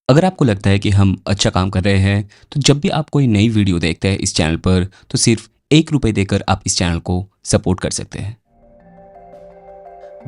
अगर आपको लगता है कि हम अच्छा काम कर रहे हैं, तो जब भी आप कोई नई वीडियो देखते हैं इस चैनल पर, तो सिर्फ ₹1 देकर आप इस चैनल को सपोर्ट कर सकते हैं।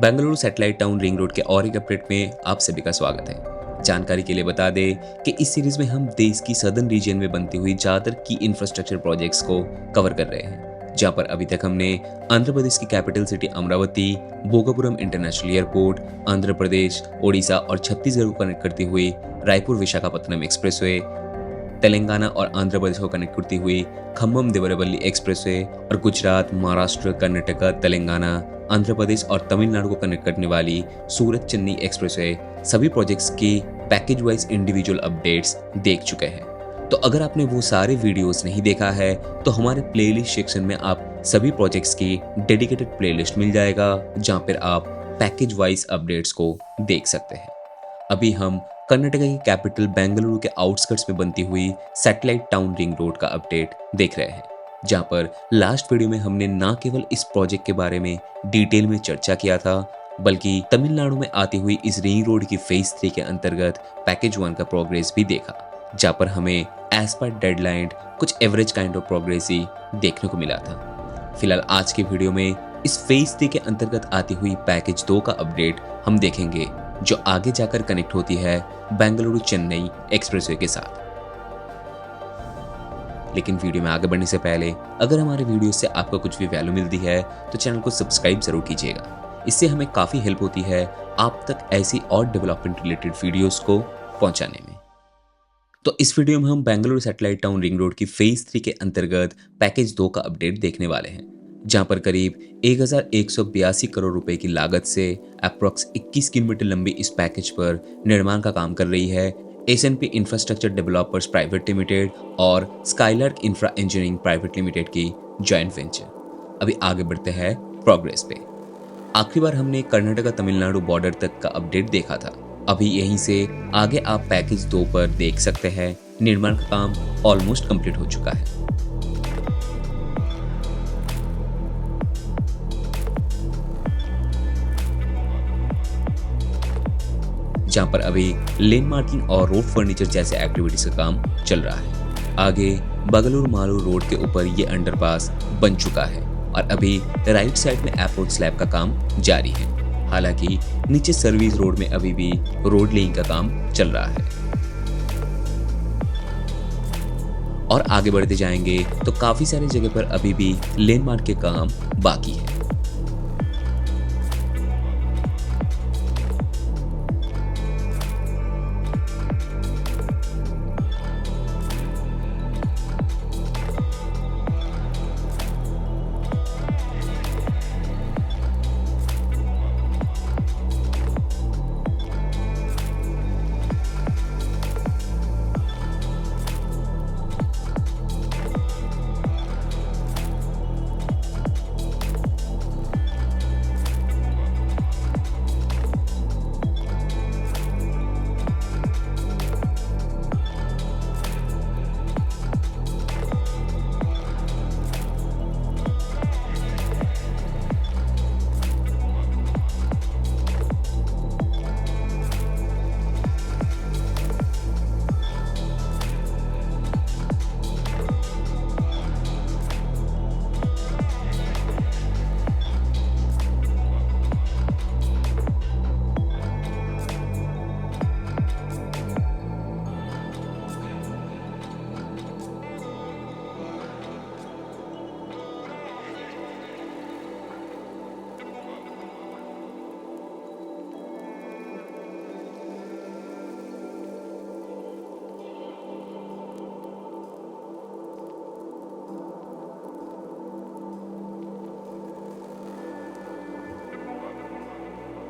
Bengaluru satellite town ring road के और एक अपडेट में आप सभी का स्वागत है। जानकारी के लिए बता दें कि इस सीरीज में हम देश की सदर्न रीजन में बनती हुई ज्यादातर की इंफ्रास्ट्रक्चर प्रोजेक्ट्स को कवर कर रहे हैं, जहां पर अभी तक हमने आंध्र प्रदेश की capital city Amaravati, Bhogapuram international airport, Andhra Pradesh, Odisha और छत्तीसगढ़ को कनेक्ट करती हुई रायपुर विशाखापत्तनम एक्सप्रेसवे, तेलंगाना और आंध्र प्रदेश को कनेक्ट करती हुई खम्मम देवरपल्ली एक्सप्रेसवे और गुजरात, महाराष्ट्र, कर्नाटक, तेलंगाना, आंध्र प्रदेश और तमिलनाडु को कनेक्ट करने वाली सूरत चेन्नई एक्सप्रेसवे सभी प्रोजेक्ट्स की पैकेज वाइज इंडिविजुअल अपडेट्स देख चुके हैं। तो अगर आपने वो सारे वीडियोस नहीं देखा है तो हमारे प्लेलिस्ट सेक्शन में आप सभी प्रोजेक्ट्स की डेडिकेटेड प्लेलिस्ट मिल जाएगा, जहां पर आप पैकेज वाइज अपडेट्स को देख सकते हैं। अभी हम कर्नाटक की कैपिटल बेंगलुरु के आउटस्कर्ट्स में बनती हुई सैटेलाइट टाउन रिंग रोड का अपडेट देख रहे हैं, जहां पर लास्ट वीडियो में हमने न केवल इस प्रोजेक्ट के बारे में डिटेल में चर्चा किया था, बल्कि तमिलनाडु में आती हुई इस रिंग रोड की फेज 3 के अंतर्गत पैकेज 1 का प्रोग्रेस भी देखा, जहां पर हमें एज पर डेडलाइन कुछ एवरेज काइंड ऑफ प्रोग्रेस ही देखने को मिला था। फिलहाल आज के वीडियो में इस फेज 3 के अंतर्गत आती हुई पैकेज 2 का अपडेट हम देखेंगे, जो आगे जाकर कनेक्ट होती है बेंगलुरु चेन्नई एक्सप्रेसवे के साथ। लेकिन वीडियो में आगे बढ़ने से पहले अगर हमारे वीडियो से आपको कुछ भी वैल्यू मिलती है तो चैनल को सब्सक्राइब जरूर कीजिएगा। इससे हमें काफी हेल्प होती है आप तक ऐसी और डेवलपमेंट रिलेटेड वीडियोस को पहुंचाने में। तो इस वीडियो में हम Bengaluru satellite town ring road की फेज 3 के अंतर्गत पैकेज 2 का अपडेट देखने वाले हैं, जहां पर करीब 1182 करोड़ रुपए की लागत से अप्रॉक्स 21 किलोमीटर लंबी इस पैकेज पर निर्माण का काम कर रही है SNP infrastructure developers private limited और Skylark infra engineering private limited की जॉइंट वेंचर। अभी आगे बढ़ते हैं प्रोग्रेस पे। आखिरी बार हमने कर्नाटक तमिलनाडु बॉर्डर तक का अपडेट देखा था। अभी यहीं से आगे आप पैकेज 2 पर देख सकते हैं निर्माण का काम ऑलमोस्ट कंप्लीट हो चुका है। जहां पर अभी लेन मार्किंग और रोड फर्नीचर जैसे एक्टिविटीज का काम चल रहा है। आगे बगलुरु मालूर रोड के ऊपर ये अंडरपास बन चुका है और अभी राइट साइड में एयरपोर्ट स्लैब का काम जारी है। हालांकि नीचे सर्विस रोड में अभी भी रोड लेइंग का काम चल रहा है। और आगे बढ़ते जाएंगे तो काफी सारी जगह पर अभी भी लेन मार्क के काम बाकी है।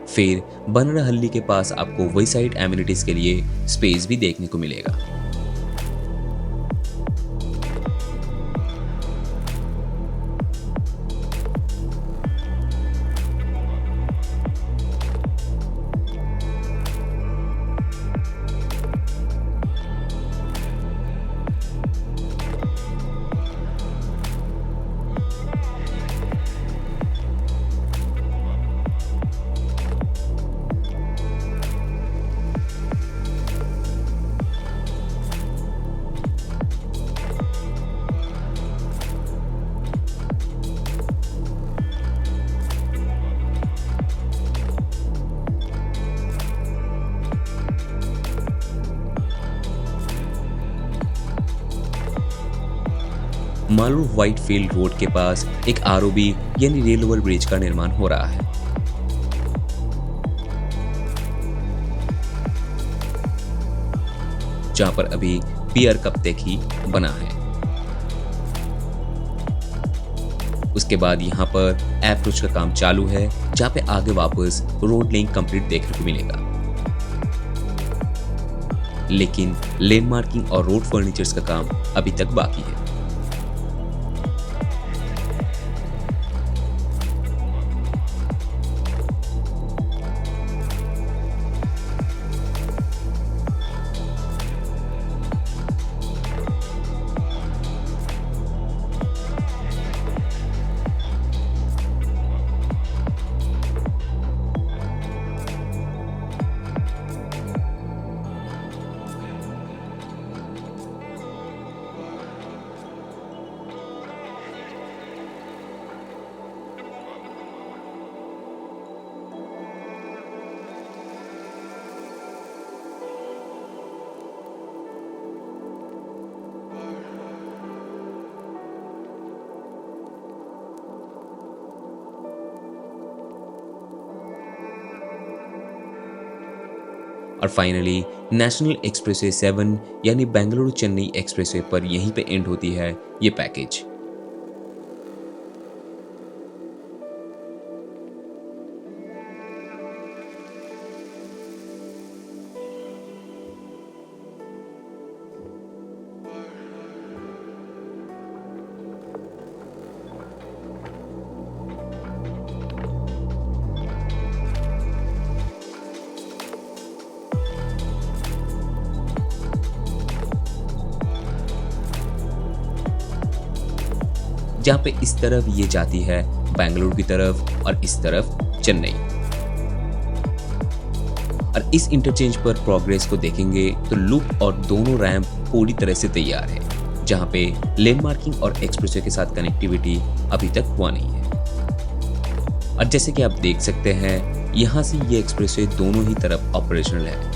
फिर बनरहल्ली के पास आपको वही साइड एमिनिटीज के लिए स्पेस भी देखने को मिलेगा। मालूर व्हाइटफील्ड रोड के पास एक आरओबी यानी रेल ओवर ब्रिज का निर्माण हो रहा है। जहां पर अभी पियर कब तक ही बना है। उसके बाद यहाँ पर अप्रोच का काम चालू है, जहां पे आगे वापस रोड लिंक कंप्लीट देखने को मिलेगा। लेकिन लेन मार्किंग और रोड फर्नीचर्स का काम अभी तक बाकी है। और फाइनली नेशनल एक्सप्रेसवे 7 यानी बेंगलुरु चेन्नई एक्सप्रेसवे पर यहीं पे एंड होती है ये पैकेज। जहां पे इस तरफ ये जाती है बेंगलुरु की तरफ और इस तरफ चेन्नई। और इस इंटरचेंज पर प्रोग्रेस को देखेंगे तो लूप और दोनों रैंप पूरी तरह से तैयार है, जहां पे लेन मार्किंग और एक्सप्रेसवे के साथ कनेक्टिविटी अभी तक हुआ नहीं है। और जैसे कि आप देख सकते हैं, यहां से ये एक्सप्रेसवे दोनों ही तरफ ऑपरेशनल है।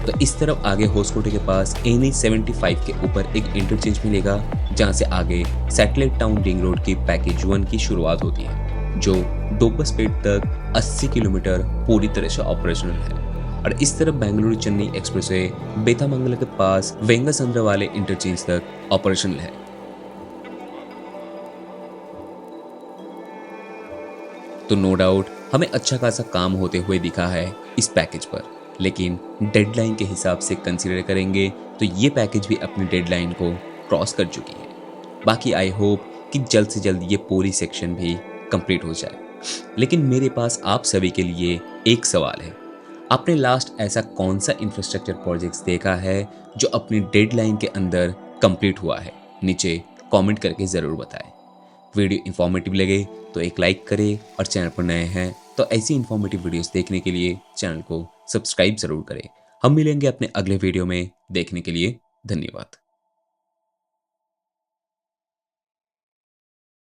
तो इस तरफ आगे होसकोटे के पास NH75 के ऊपर एक इंटरचेंज मिलेगा, जहां से आगे सैटेलाइट टाउन रिंग रोड की पैकेज 1 की शुरुआत होती है, जो डोबसपेट तक 80 किलोमीटर पूरी तरह से ऑपरेशनल है। और इस तरफ बेंगलुरु चेन्नई एक्सप्रेसवे बेतामंगल के पास वेंगसंद्र वाले इंटरचेंज तक ऑपरेशनल है। तो नो डाउट हमें अच्छा खासा काम होते हुए दिखा है इस पैकेज पर, लेकिन डेडलाइन के हिसाब से कंसीडर करेंगे तो ये पैकेज भी अपनी डेडलाइन को क्रॉस कर चुकी है। बाकी आई होप कि जल्द से जल्द ये पूरी सेक्शन भी कंप्लीट हो जाए। लेकिन मेरे पास आप सभी के लिए एक सवाल है, आपने लास्ट ऐसा कौन सा इंफ्रास्ट्रक्चर प्रोजेक्ट्स देखा है जो अपनी डेडलाइन के अंदर कंप्लीट हुआ है? नीचे कमेंट करके ज़रूर बताएं। वीडियो इन्फॉर्मेटिव लगे तो एक लाइक करें और चैनल पर नए हैं तो ऐसी इन्फॉर्मेटिव वीडियोस देखने के लिए चैनल को सब्सक्राइब ज़रूर करें। हम मिलेंगे अपने अगले वीडियो में, देखने के लिए धन्यवाद।